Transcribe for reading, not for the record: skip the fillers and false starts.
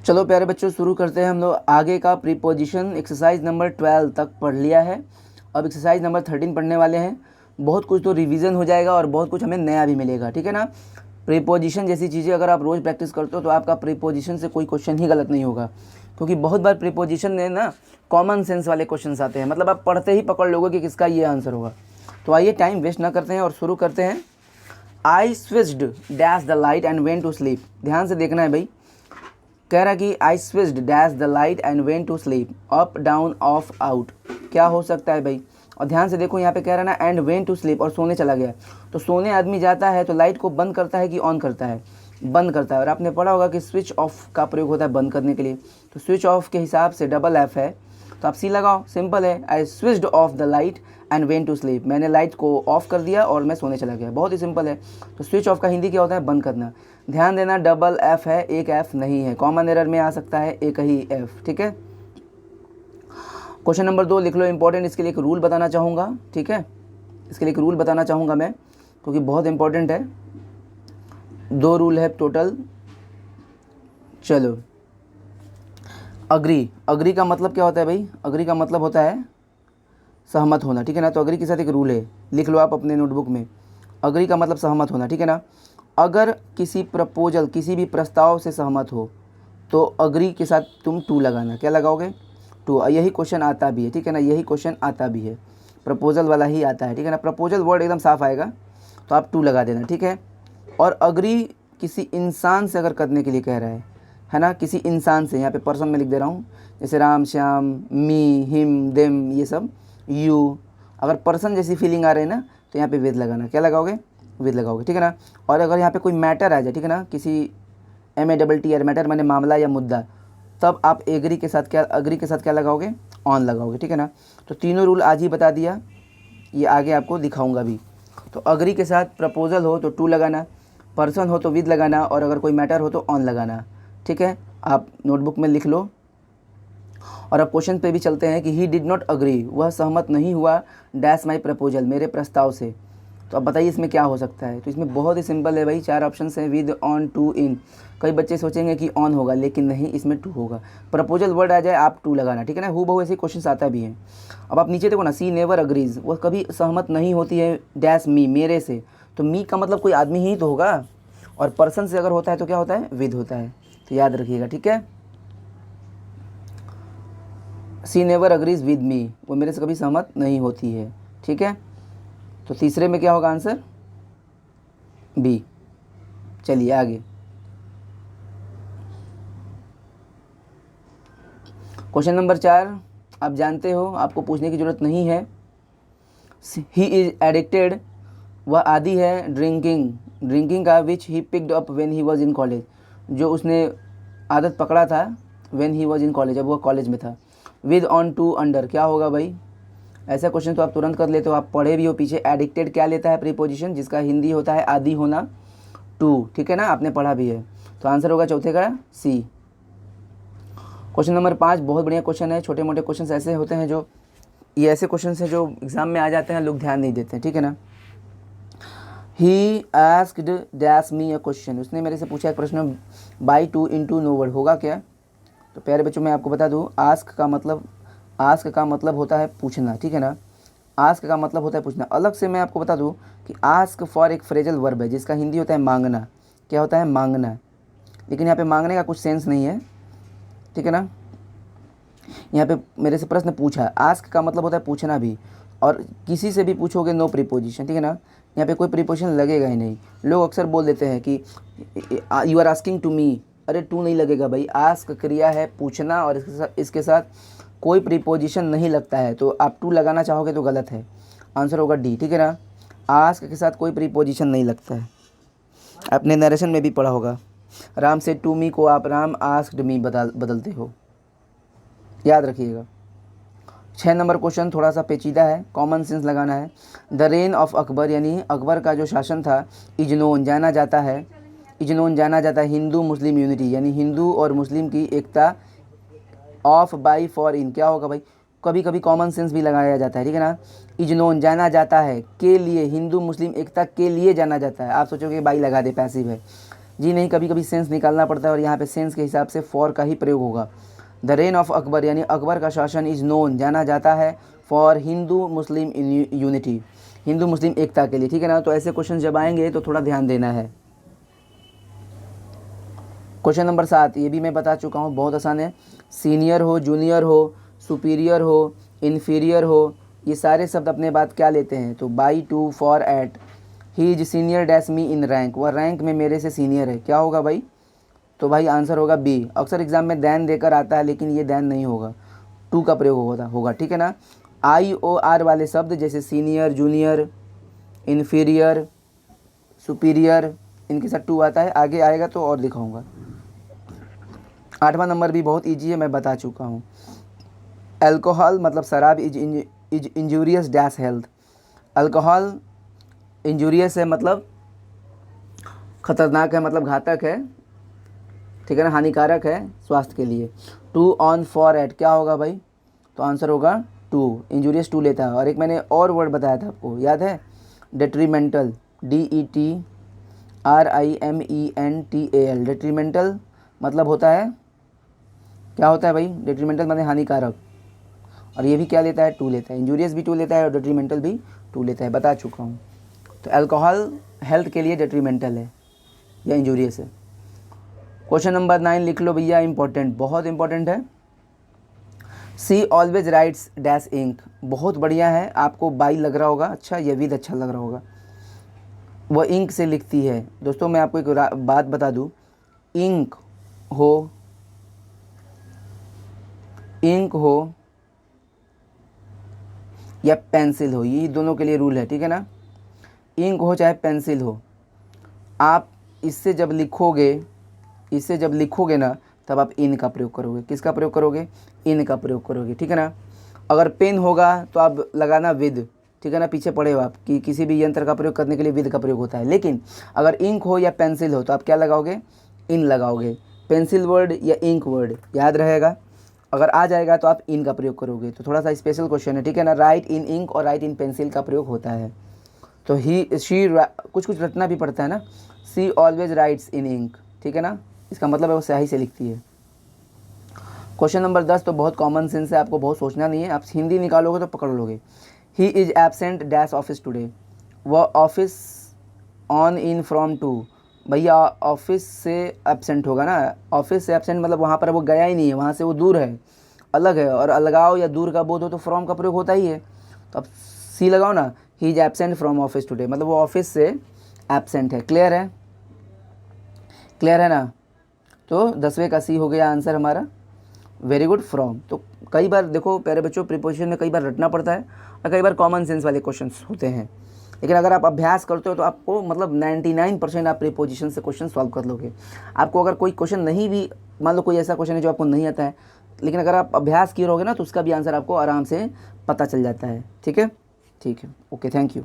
चलो प्यारे बच्चों, शुरू करते हैं। हम लोग आगे का प्रीपोजिशन एक्सरसाइज नंबर 12 तक पढ़ लिया है। अब एक्सरसाइज नंबर 13 पढ़ने वाले हैं। बहुत कुछ तो रिवीजन हो जाएगा और बहुत कुछ हमें नया भी मिलेगा, ठीक है ना। प्रीपोजिशन जैसी चीज़ें अगर आप रोज़ प्रैक्टिस करते हो तो आपका प्रीपोजिशन से कोई क्वेश्चन ही गलत नहीं होगा, क्योंकि बहुत बार प्रीपोजिशन में ना कॉमन सेंस वाले क्वेश्चन आते हैं, मतलब आप पढ़ते ही पकड़ लोगे कि किसका ये आंसर होगा। तो आइए टाइम वेस्ट ना करते हैं और शुरू करते हैं। I switched dash the light and went to sleep. ध्यान से देखना है भाई। कह रहा कि I switched dash the light and went to sleep, up down off out. क्या हो सकता है भाई? और ध्यान से देखो, यहाँ पे कह रहा है ना एंड वेंट टू स्लीप, और सोने चला गया। तो सोने आदमी जाता है तो लाइट को बंद करता है कि ऑन करता है? बंद करता है। और आपने पढ़ा होगा कि स्विच ऑफ का प्रयोग होता है बंद करने के लिए। तो स्विच ऑफ के हिसाब से डबल एफ है, तो आप सी लगाओ, सिंपल है। I switched off the light and went to sleep, मैंने लाइट को ऑफ कर दिया और मैं सोने चला गया। बहुत ही सिंपल है। तो स्विच ऑफ का हिंदी क्या होता है? बंद करना। ध्यान देना, डबल एफ है, एक एफ नहीं है। कॉमन एरर में आ सकता है एक ही एफ, ठीक है। क्वेश्चन नंबर 2 लिख लो, इंपॉर्टेंट। इसके लिए एक रूल बताना चाहूँगा, ठीक है। इसके लिए एक रूल बताना चाहूँगा मैं, क्योंकि बहुत इंपॉर्टेंट है। 2 रूल है टोटल। चलो, अग्री। अग्री का मतलब क्या होता है भाई? अग्री का मतलब होता है सहमत होना, ठीक है ना। तो अग्री के साथ एक रूल है, लिख लो आप अपने नोटबुक में। अग्री का मतलब सहमत होना, ठीक है ना। अगर किसी प्रपोजल, किसी भी प्रस्ताव से सहमत हो तो अग्री के साथ तुम टू लगाना। क्या लगाओगे? टू। यही क्वेश्चन आता भी है, ठीक है ना। यही क्वेश्चन आता भी है, प्रपोजल वाला ही आता है, ठीक है ना। प्रपोजल वर्ड एकदम साफ आएगा तो आप टू लगा देना, ठीक है। और अग्री किसी इंसान से अगर करने के लिए कह रहा है ना, किसी इंसान से, यहाँ पे पर्सन में लिख दे रहा हूँ, जैसे राम, श्याम, मी, हिम, देम, ये सब, यू। अगर पर्सन जैसी फीलिंग आ रही है ना तो यहाँ पे विद लगाना। क्या लगाओगे? विद लगाओगे, ठीक है ना। और अगर यहाँ पे कोई मैटर आ जाए, ठीक है ना, किसी MATTR, मैटर माने मामला या मुद्दा, तब आप एग्री के साथ क्या, अग्री के साथ क्या लगाओगे? ऑन लगाओगे, ठीक है ना। तो तीनों रूल आज ही बता दिया, ये आगे आपको दिखाऊंगा भी। तो अग्री के साथ प्रपोजल हो तो टू लगाना, पर्सन हो तो विद लगाना, और अगर कोई मैटर हो तो ऑन लगाना, ठीक है। आप नोटबुक में लिख लो। और अब क्वेश्चन पे भी चलते हैं कि ही डिड नॉट अग्री, वह सहमत नहीं हुआ, डैश माई प्रपोजल, मेरे प्रस्ताव से। तो अब बताइए इसमें क्या हो सकता है? तो इसमें बहुत ही सिंपल है भाई, 4 ऑप्शन हैं, विद, ऑन, टू, इन। कई बच्चे सोचेंगे कि ऑन होगा, लेकिन नहीं, इसमें टू होगा। प्रपोजल वर्ड आ जाए आप टू लगाना, ठीक है ना। हूबहू ऐसे क्वेश्चन आता भी है। अब आप नीचे देखो ना, सी नेवर अग्रीज, वह कभी सहमत नहीं होती है, डैश मी, मेरे से। तो मी का मतलब कोई आदमी ही तो होगा, और पर्सन से अगर होता है तो क्या होता है? विद होता है। तो याद रखिएगा, ठीक है। सी नेवर अग्रीज विद मी, वो मेरे से कभी सहमत नहीं होती है, ठीक है। तो तीसरे में क्या होगा आंसर? बी। चलिए आगे। क्वेश्चन नंबर 4 आप जानते हो, आपको पूछने की जरूरत नहीं है। ही इज एडिक्टेड, वह आदी है ड्रिंकिंग, ड्रिंकिंग का, which he picked up when he was in college, जो उसने आदत पकड़ा था when he was in college, जब वह कॉलेज में था। विद, ऑन, टू, अंडर, क्या होगा भाई? ऐसा क्वेश्चन तो आप तुरंत कर लेते हो, आप पढ़े भी हो पीछे। एडिक्टेड क्या लेता है प्रीपोजिशन, जिसका हिंदी होता है आदी होना, टू, ठीक है ना, आपने पढ़ा भी है। तो आंसर होगा चौथे का सी। क्वेश्चन नंबर 5 बहुत बढ़िया क्वेश्चन है। छोटे मोटे क्वेश्चन ऐसे होते हैं जो, ये ऐसे क्वेश्चन हैं जो एग्जाम में आ जाते हैं, लोग ध्यान नहीं देते हैं, ठीक है ना। He asked dash me a question, उसने मेरे से पूछा एक प्रश्न, by to into no word, होगा क्या? तो प्यारे बच्चों मैं आपको बता दूं, आस्क का मतलब होता है पूछना, ठीक है ना। आस्क का मतलब होता है पूछना। अलग से मैं आपको बता दूं कि आस्क फॉर एक फ्रेजल वर्ब है, जिसका हिंदी होता है मांगना। क्या होता है? मांगना। लेकिन यहाँ पे मांगने का कुछ सेंस नहीं है, ठीक है ना। यहाँ पे मेरे से प्रश्न पूछा, आस्क का मतलब होता है पूछना भी, और किसी से भी पूछोगे नो प्रीपोजिशन, ठीक है ना। यहाँ पे कोई प्रीपोजिशन लगेगा ही नहीं। लोग अक्सर बोल देते हैं कि you are asking to me, अरे टू नहीं लगेगा भाई। आस्क क्रिया है पूछना, और इसके साथ कोई प्रीपोजिशन नहीं लगता है, तो आप टू लगाना चाहोगे तो गलत है। आंसर होगा डी, ठीक है ना। आस्क के साथ कोई प्रीपोजिशन नहीं लगता है। आपने नरेशन में भी पढ़ा होगा, राम से टू मी को आप राम आस्क्ड मी बदलते हो, याद रखिएगा। 6 नंबर क्वेश्चन थोड़ा सा पेचीदा है, कॉमन सेंस लगाना है। द रेन ऑफ अकबर, यानी अकबर का जो शासन था, इज नोन, जाना जाता है, इज नोन जाना जाता है, हिंदू मुस्लिम यूनिटी, यानी हिंदू और मुस्लिम की एकता, ऑफ, बाई, फॉर, इन, क्या होगा भाई? कभी कभी कॉमन सेंस भी लगाया जाता है, ठीक है ना। इज नोन जाना जाता है, के लिए, हिंदू मुस्लिम एकता के लिए जाना जाता है। आप सोचोगे बाई लगा दे, पैसिव है। जी नहीं, कभी कभी सेंस निकालना पड़ता है और यहाँ पे सेंस के हिसाब से फॉर का ही प्रयोग होगा। द रेन ऑफ अकबर यानी अकबर का शासन इज़ नोन जाना जाता है फॉर हिंदू मुस्लिम यूनिटी, हिंदू मुस्लिम एकता के लिए, ठीक है ना। तो ऐसे क्वेश्चन जब आएंगे तो थोड़ा ध्यान देना है। क्वेश्चन नंबर 7, ये भी मैं बता चुका हूँ, बहुत आसान है। सीनियर हो, जूनियर हो, सुपीरियर हो, इन्फीरियर हो, ये सारे शब्द अपने बात क्या लेते हैं, तो by, to, for, at. He is senior dash me in rank, वह रैंक में मेरे से सीनियर है, क्या होगा भाई, तो भाई आंसर होगा बी। अक्सर एग्जाम में दैन देकर आता है लेकिन ये दैन नहीं होगा, टू का प्रयोग होगा, ठीक है ना। आई ओ आर वाले शब्द जैसे सीनियर, जूनियर, इन्फीरियर, सुपीरियर, इनके साथ टू आता है, आगे आएगा तो और दिखाऊंगा। 8वां नंबर भी बहुत ईजी है, मैं बता चुका हूँ। अल्कोहल मतलब शराब is injurious dash health, alcohol injurious है मतलब खतरनाक है, मतलब घातक है, ठीक है ना, हानिकारक है स्वास्थ्य के लिए। टू ऑन फॉर एट क्या होगा भाई, तो आंसर होगा टू, इंजूरियस टू लेता है। और एक मैंने और वर्ड बताया था आपको, याद है, डेट्रीमेंटल, DETRIMENTAL, डेट्रीमेंटल मतलब होता है, क्या होता है भाई, डेट्रीमेंटल मतलब हानिकारक, और ये भी क्या लेता है, टू लेता है, इंजूरियस भी टू लेता है और डेट्रीमेंटल भी टू लेता है, बता चुका हूँ। तो अल्कोहल हेल्थ के लिए डेट्रीमेंटल है या इंजूरियस है। क्वेश्चन नंबर 9 लिख लो भैया, इंपॉर्टेंट, बहुत इंपॉर्टेंट है। सी ऑलवेज राइट्स डैश इंक, बहुत बढ़िया है, आपको बाई लग रहा होगा, अच्छा ये विद अच्छा लग रहा होगा, वह इंक से लिखती है। दोस्तों मैं आपको एक बात बता दूं, इंक हो या पेंसिल हो, ये दोनों के लिए रूल है, ठीक है ना। इंक हो चाहे पेंसिल हो, आप इससे जब लिखोगे ना तब आप इन का प्रयोग करोगे, किसका प्रयोग करोगे, इन का प्रयोग करोगे, ठीक है ना। अगर पेन होगा तो आप लगाना विद, ठीक है ना, पीछे पड़े हो आप कि किसी भी यंत्र का प्रयोग करने के लिए विद का प्रयोग होता है। लेकिन अगर इंक हो या पेंसिल हो तो आप क्या लगाओगे, इन लगाओगे, पेंसिल वर्ड या इंक वर्ड याद रहेगा। अगर आ जाएगा तो आप इन का प्रयोग करोगे। तो थोड़ा सा स्पेशल क्वेश्चन है, ठीक है ना, राइट इन इंक और राइट इन पेंसिल का प्रयोग होता है। तो शी कुछ रटना भी पड़ता है ना, सी ऑलवेज राइट्स इन इंक, ठीक है ना, इसका मतलब है वो स्याही से लिखती है। क्वेश्चन नंबर 10 तो बहुत कॉमन सेंस है, आपको बहुत सोचना नहीं है, आप हिंदी निकालोगे तो पकड़ लोगे। He is absent dash office today, वह office on in from two, भैया ऑफिस से एबसेंट होगा ना, ऑफिस से एबसेंट मतलब वहाँ पर वो गया ही नहीं है, वहाँ से वो दूर है, अलग है, और अलगाव या दूर का बोध हो तो फ्रॉम का प्रयोग होता ही है। तो अब सी लगाओ ना, ही is absent from office today मतलब वो ऑफिस से एबसेंट है। क्लियर है, क्लियर है ना। तो 10वें का सी हो गया आंसर हमारा, वेरी गुड। फ्रॉम तो कई बार देखो प्यारे बच्चों, प्रीपोजिशन में कई बार रटना पड़ता है और कई बार कॉमन सेंस वाले क्वेश्चंस होते हैं, लेकिन अगर आप अभ्यास करते हो तो आपको मतलब 99% आप प्रीपोजिशन से क्वेश्चन सॉल्व कर लोगे। आपको अगर कोई क्वेश्चन नहीं भी, मान लो कोई ऐसा क्वेश्चन है जो आपको नहीं आता है, लेकिन अगर आप अभ्यास किए रहोगे ना तो उसका भी आंसर आपको आराम से पता चल जाता है, ठीक है, ठीक है, ओके, थैंक यू।